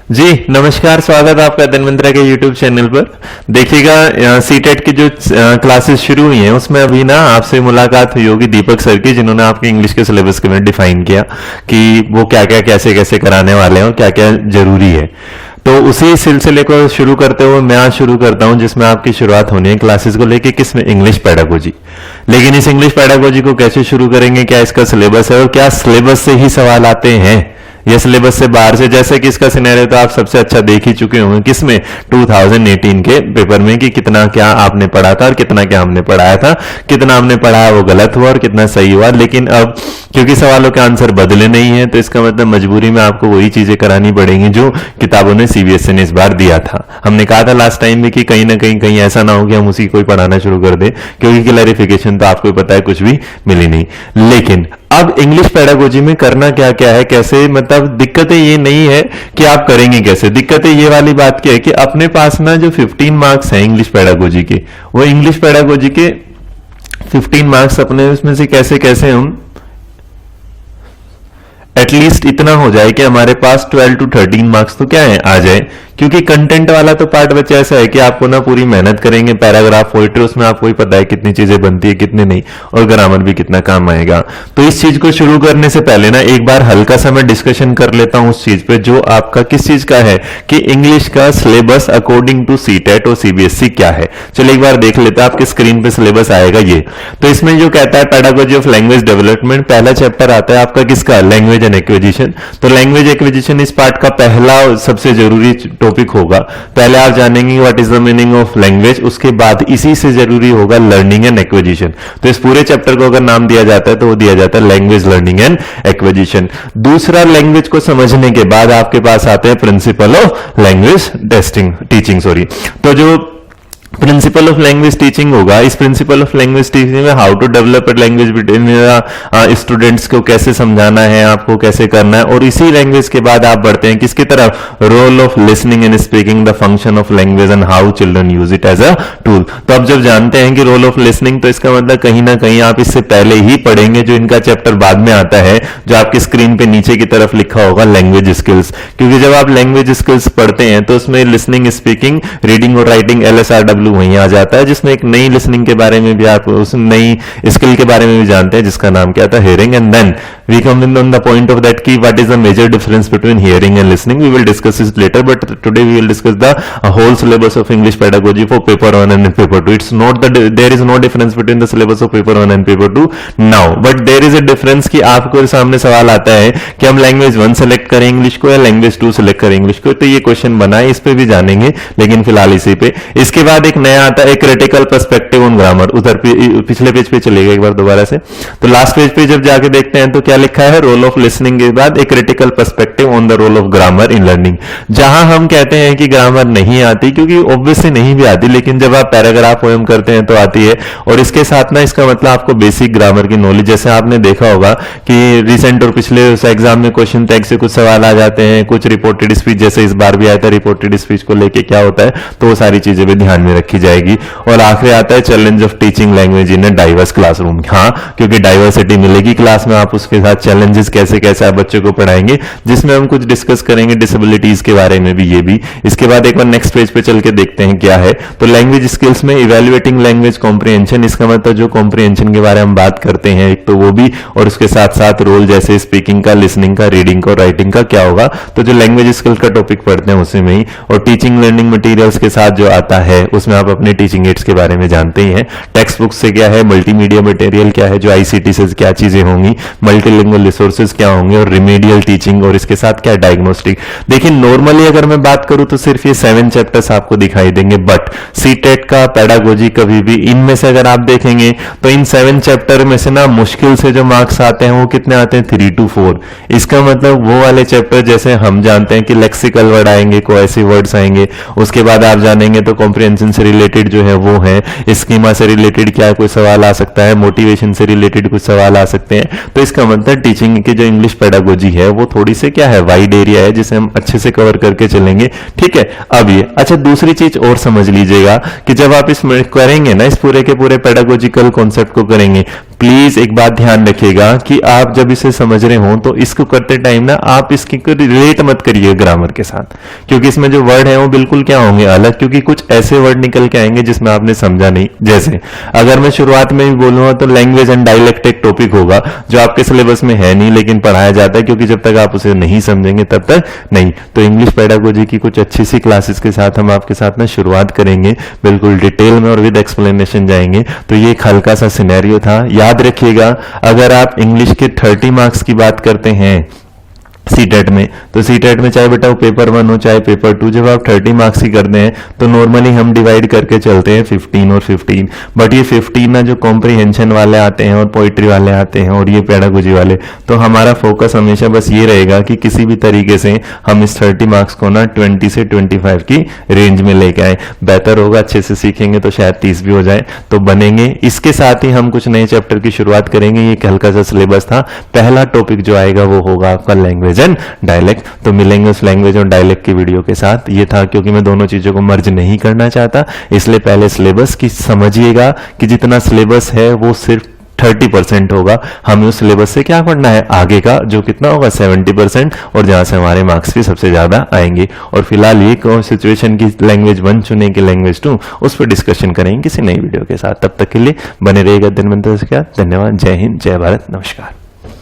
जी नमस्कार, स्वागत है आपका धनवंतरा के यूट्यूब चैनल पर। देखिएगा सीटेट की जो क्लासेस शुरू हुई हैं उसमें अभी ना आपसे मुलाकात हुई होगी दीपक सर की, जिन्होंने आपके इंग्लिश के सिलेबस के में डिफाइन किया कि वो क्या क्या कैसे कैसे कराने वाले हैं और क्या क्या जरूरी है। तो उसी सिलसिले को शुरू करते हुए मैं आज शुरू करता हूं, जिसमें आपकी शुरुआत होनी है क्लासेस को लेके किसमें, इंग्लिश पेडागोजी। लेकिन इस इंग्लिश पेडागोजी को कैसे शुरू करेंगे, क्या इसका सिलेबस है और क्या सिलेबस से ही सवाल आते हैं ये सिलेबस से बाहर से, जैसे कि इसका सिनेरियो तो आप सबसे अच्छा देख ही चुके होंगे किसमें, 2018 के पेपर में, कि कितना क्या आपने पढ़ा था और कितना क्या हमने पढ़ाया था, कितना हमने पढ़ाया वो गलत हुआ और कितना सही हुआ। लेकिन अब क्योंकि सवालों के आंसर बदले नहीं है तो इसका मतलब मजबूरी में आपको वही चीजें करानी पड़ेंगी जो किताबों ने सीबीएसई ने इस बार दिया था। हमने कहा था लास्ट टाइम भी कि कहीं ना कहीं ऐसा ना हो कि हम उसी को ही पढ़ाना शुरू कर दें, क्योंकि क्लैरिफिकेशन तो आपको पता है कुछ भी मिली नहीं। लेकिन अब इंग्लिश पेडागोजी में करना क्या क्या है, कैसे, मतलब दिक्कतें ये नहीं है कि आप करेंगे कैसे, दिक्कतें ये वाली बात की है कि अपने पास ना जो 15 मार्क्स हैं इंग्लिश पेडागोजी के, वो इंग्लिश पेडागोजी के 15 मार्क्स अपने उसमें से कैसे कैसे हम एटलीस्ट इतना हो जाए कि हमारे पास 12 to 13 मार्क्स तो क्या है आ जाए। क्योंकि कंटेंट वाला तो पार्ट बच्चा ऐसा है कि आपको ना पूरी मेहनत करेंगे, पैराग्राफ पोइट्री उसमें आपको ही पता है कितनी चीजें बनती है कितनी नहीं, और ग्रामर भी कितना काम आएगा। तो इस चीज को शुरू करने से पहले ना एक बार हल्का सा मैं डिस्कशन कर लेता हूं उस चीज पे जो आपका किस चीज का है, कि इंग्लिश का सिलेबस अकॉर्डिंग टू सीटेट और सीबीएसई क्या है। चलिए एक बार देख लेते हैं, आपके स्क्रीन पे सिलेबस आएगा ये। तो इसमें जो कहता है पेडागोजी ऑफ लैंग्वेज डेवलपमेंट, पहला चैप्टर आता है आपका किसका, लैंग्वेज एंड एक्विजिशन। तो लैंग्वेज एक्विजिशन इस पार्ट का पहला सबसे जरूरी टॉपिक होगा। पहले आप जानेंगे what is the meaning of language, उसके बाद इसी से जरूरी होगा लर्निंग एंड एक्विजिशन। तो इस पूरे चैप्टर को अगर नाम दिया जाता है तो वो दिया जाता है लैंग्वेज लर्निंग एंड एक्विजिशन। दूसरा, लैंग्वेज को समझने के बाद आपके पास आते हैं प्रिंसिपल ऑफ लैंग्वेज टीचिंग। तो जो प्रिंसिपल ऑफ लैंग्वेज टीचिंग होगा, इस प्रिंसिपल ऑफ लैंग्वेज टीचिंग में how to develop language between students को कैसे समझाना है, आपको कैसे करना है। और इसी लैंग्वेज के बाद आप बढ़ते हैं किसकी तरफ, role of listening and speaking, the function of language and how children use it as a tool. तो अब जब जानते हैं कि रोल ऑफ लिसनिंग, तो इसका मतलब कहीं ना कहीं आप इससे पहले ही पढ़ेंगे, जो इनका चैप्टर बाद में आता है जो आपकी स्क्रीन पे नीचे की तरफ लिखा होगा लैंग्वेज स्किल्स। क्योंकि जब आप लैंग्वेज स्किल्स पढ़ते हैं तो उसमें लिसनिंग, स्पीकिंग, रीडिंग और राइटिंग LSRW वहीं आ जाता है, जिसमें एक नई लिसनिंग के बारे में भी आप उस नई स्किल के बारे में भी जानते हैं जिसका नाम क्या था, hearing. And then we come in on the point of that की what is the major difference between hearing and listening. We will discuss it later, but today we will discuss the whole syllabus of English pedagogy for paper 1 and paper 2। It's not the there is no difference between the syllabus of paper 1 and paper 2 now, but there is a difference कि आपको सामने सवाल आता है कि हम language 1 select करें English को या लैंग्वेज 2 सेलेक्ट करें इंग्लिश को। तो ये क्वेश्चन बना है, इस पे भी जानेंगे, लेकिन फिलहाल इसी पे। इसके बाद एक नया आता है क्रिटिकल पर्सपेक्टिव ऑन ग्रामर। उधर पिछले पेज पे चलेगा एक बार दोबारा से, तो लास्ट पेज पे जब जाके देखते हैं तो क्या लिखा है, रोल ऑफ लिसनिंग के बाद एक critical perspective on the role of grammar in learning. जहां हम कहते हैं कि ग्रामर नहीं आती, क्योंकि ऑब्वियसली नहीं भी आती, लेकिन जब आप पैराग्राफ पोएम करते हैं तो आती है। और इसके साथ ना इसका मतलब आपको बेसिक ग्रामर की नॉलेज, जैसे आपने देखा होगा कि रिसेंट और पिछले उस एग्जाम में क्वेश्चन टैग से कुछ सवाल आ जाते हैं, कुछ रिपोर्टेड स्पीच, जैसे इस बार भी आया था रिपोर्टेड स्पीच को लेके क्या होता है, तो वो सारी चीजें भी ध्यान में रखी जाएगी। और आखिर आता है challenge of teaching language in a diverse classroom. हाँ, क्योंकि डाइवर्सिटी मिलेगी क्लास में, आप उसके साथ चैलेंजेस कैसे कैसे आप बच्चों को पढ़ाएंगे, जिसमें हम कुछ डिस्कस करेंगे डिसेबिलिटीज के बारे में भी, ये भी। इसके बाद एक बार नेक्स्ट पेज पे चल के देखते हैं क्या है। तो लैंग्वेज स्किल्स में इवेल्युएटिंग लैंग्वेज कॉम्प्रिहेंशन, इसका मतलब जो कॉम्प्रिहेंशन के बारे में हम बात करते हैं एक तो वो भी, और उसके साथ साथ रोल जैसे स्पीकिंग का, लिसनिंग का, रीडिंग का, राइटिंग का क्या होगा। तो जो लैंग्वेज स्किल का टॉपिक पढ़ते हैं उसी में ही। और टीचिंग लर्निंग मटेरियल्स के साथ जो आता है उसमें आप अपने टीचिंग एड्स के बारे में जानते ही हैं। टेक्स्ट बुक से क्या है, मल्टीमीडिया मटेरियल क्या है, जो आईसीटी से क्या चीजें होंगी, मल्टीलिंगुअल रिसोर्सेज क्या होंगे, और रिमेडियल टीचिंग, और इसके साथ क्या डायग्नोस्टिक। देखिए नॉर्मली अगर मैं बात करूं तो सिर्फ ये 7 चैप्टर्स आपको दिखाई देंगे, बट सीटेट का पेडागोजी कभी भी इनमें से अगर आप देखेंगे तो इन 7 चैप्टर में से ना मुश्किल से जो मार्क्स आते हैं वो कितने आते हैं, 3 to 4। इसका मतलब वो वाले चैप्टर जैसे हम जानते हैं कि लेक्सिकल वर्ड आएंगे, कोएसिव वर्ड्स आएंगे, उसके बाद आप जानेंगे तो कॉम्प्रिहेंशन से रिलेटेड जो है वो है, स्कीमा से रिलेटेड क्या कोई सवाल आ सकता है, मोटिवेशन से रिलेटेड कुछ सवाल आ सकते हैं। तो इसका मतलब टीचिंग की जो इंग्लिश पेडागोजी है वो थोड़ी से क्या है, वाइड एरिया है, जिसे हम अच्छे से कवर करके चलेंगे। ठीक है, अब ये अच्छा दूसरी चीज और समझ लीजिएगा कि जब आप इसमें करेंगे ना, इस पूरे के पूरे पेडागोजिकल कॉन्सेप्ट को करेंगे, प्लीज एक बात ध्यान रखिएगा कि आप जब इसे समझ रहे हो तो इसको करते टाइम ना आप इसकी को रिलेट मत करिए ग्रामर के साथ, क्योंकि इसमें जो वर्ड है वो बिल्कुल क्या होंगे अलग, क्योंकि कुछ ऐसे वर्ड निकल के आएंगे जिसमें आपने समझा नहीं। जैसे अगर मैं शुरुआत में भी बोलूंगा तो लैंग्वेज एंड डायलेक्ट एक टॉपिक होगा जो आपके सिलेबस में है नहीं लेकिन पढ़ाया जाता है, क्योंकि जब तक आप उसे नहीं समझेंगे तब तक नहीं। तो इंग्लिश पेडागोजी की कुछ अच्छी सी क्लासेस के साथ हम आपके साथ ना शुरुआत करेंगे, बिल्कुल डिटेल में और विद एक्सप्लेनेशन जाएंगे। तो ये एक हल्का सा सिनेरियो था। याद रखिएगा अगर आप इंग्लिश के 30 मार्क्स की बात करते हैं सीटेट में, तो सीटेट में चाहे बेटा वो पेपर 1 हो चाहे पेपर 2, जब आप 30 मार्क्स की करते हैं तो नॉर्मली हम डिवाइड करके चलते हैं 15 और 15। बट ये 15 ना जो कॉम्प्रिहेंशन वाले आते हैं और पोइट्री वाले आते हैं और ये पेडागोजी वाले, तो हमारा फोकस हमेशा बस ये रहेगा कि किसी भी तरीके से हम इस 30 मार्क्स को ना 20 से 25 की रेंज में लेके आए। बेहतर होगा अच्छे से सीखेंगे तो शायद 30 भी हो जाए, तो बनेंगे। इसके साथ ही हम कुछ नए चैप्टर की शुरुआत करेंगे। ये एक हल्का सा सिलेबस था। पहला टॉपिक जो आएगा वो होगा आपका लैंग्वेज एंड डायलेक्ट। तो मिलेंगे उस लैंग्वेज और डायलेक्ट की वीडियो के साथ। ये था क्योंकि मैं दोनों चीजों को मर्ज नहीं करना चाहता, इसलिए पहले सिलेबस की समझिएगा कि जितना सिलेबस है वो सिर्फ 30% होगा। हमें उस सिलेबस से क्या पढ़ना है आगे का, जो कितना होगा 70%, और जहां से हमारे मार्क्स भी सबसे ज्यादा आएंगे। और फिलहाल ये कौन सिचुएशन की लैंग्वेज 1 चुने की लैंग्वेज 2, उस पर डिस्कशन करेंगे किसी नई वीडियो के साथ। तब तक के लिए बने रहिएगा दिन मंत्र। धन्यवाद। जय हिंद, जय भारत, नमस्कार।